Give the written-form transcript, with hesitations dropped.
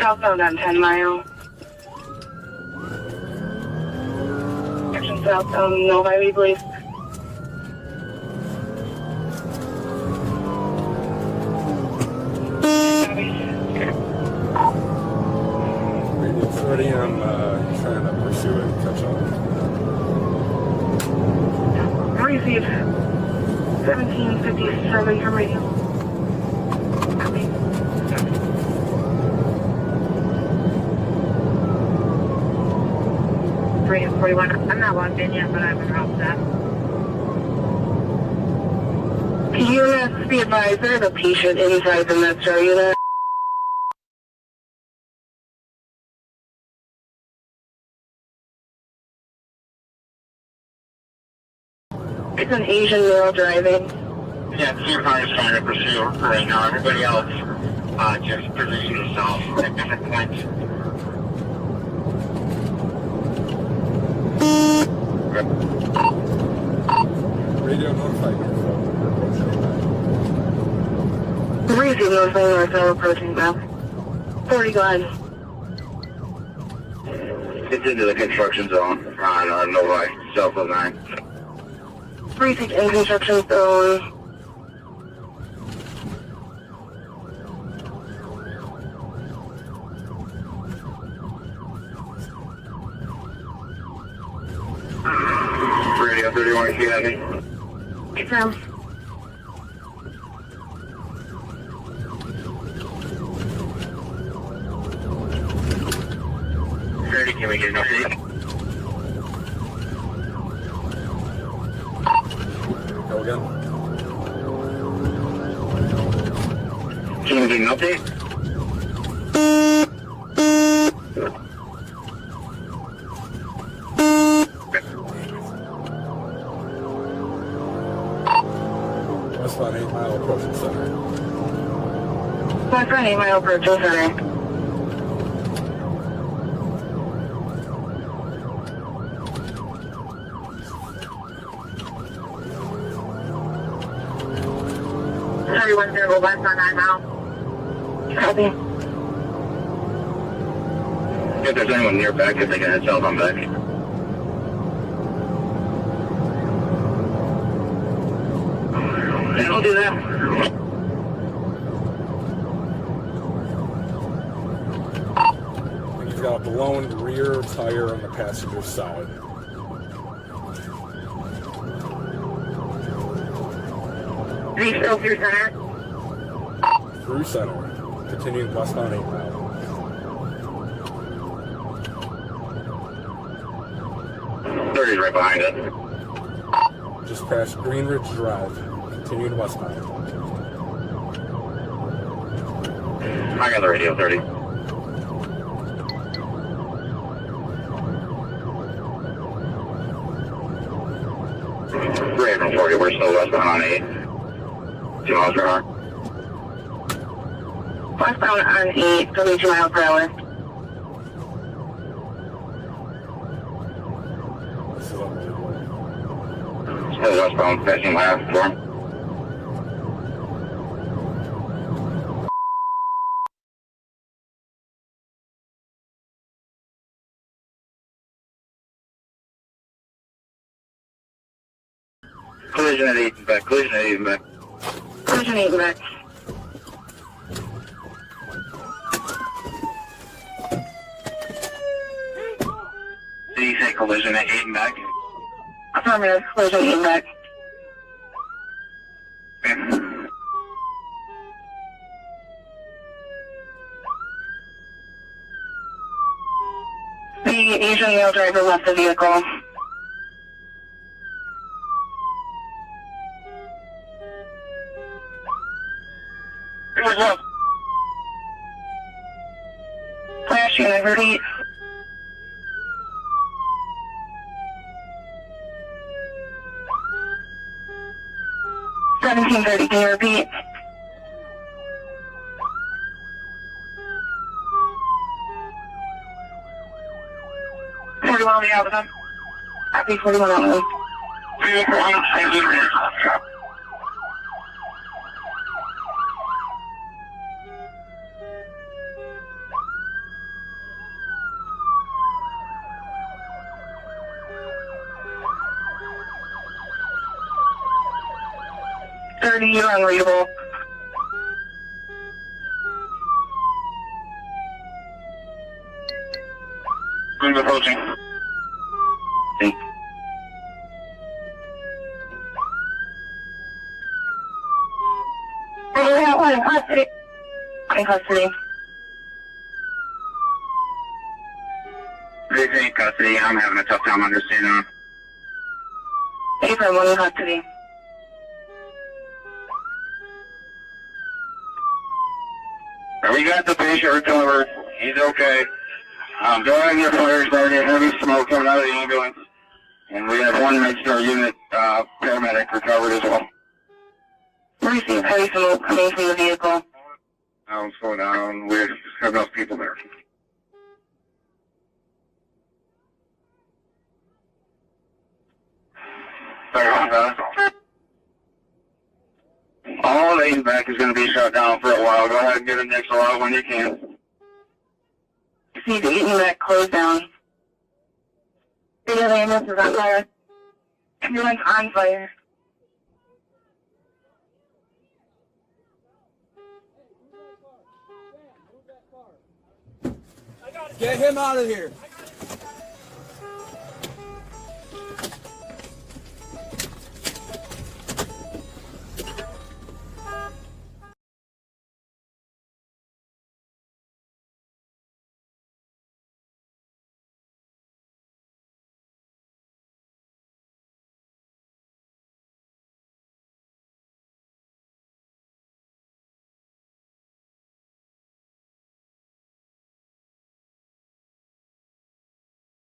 Southbound on 10 Mile. Action southbound, no highway, please. It's already on, trying to pursue it, catch up. Receive 1757 from radio. Copy. Radio 41. I'm not logged in yet, but I'm in route that. Unit, be advised, there's a patient inside the Medstar unit. It's an Asian male driving. Yeah, the same car is trying to pursue right now. Everybody else, just position yourself at different points. Radio notified Northville. Receive Northville approaching now. 40 glide. It's into the construction zone on Novi, south of 9. Receive in construction zone. Radio 31, if you have me. Confirm. Can we get an update? Go again. Can we get an update? Westbound 8 Mile approaching center. Westbound 8 Mile approaching center. Everyone there will west on 9 Mile. Copy. If there's anyone near back, if they can head south on back. I'll do that. He's got a blown rear tire on the passenger side. Is he still through center? Through center. Continuing westbound 8 Mile. Thirty's right behind it. Just past Green Ridge Drive. Continuing westbound. I got the radio 30. Raven 40, we're still westbound on 8. 2 miles per hour. Westbound on 8, 32 miles per hour. This is unbelievable. Still westbound, passing last form. Collision at 8 and back, collision at 8 and back. Collision 8 and back. Did you say collision at 8 and back? Affirmative, collision 8 and back. Okay. The Asian male driver left the vehicle. Flash unit 38. Can you repeat? On the Alabama. Happy 41 Alabama. 30, you're unreadable. I'm approaching. See. In custody. In custody. They say in custody. I'm having a tough time understanding them. 851 in custody. We got the patient recovered. He's okay. Go ahead and get fire started. Heavy smoke coming out of the ambulance. And we have one Medstar unit paramedic recovered as well. We see heavy smoke coming from the vehicle. I'll slow down. We have enough people there. All Mile and Beck is going to be shut down for a while. Go ahead and get an extra out when you can. See the eating that closed down. The ambulance is on fire. Ambulance on fire. Get him out of here.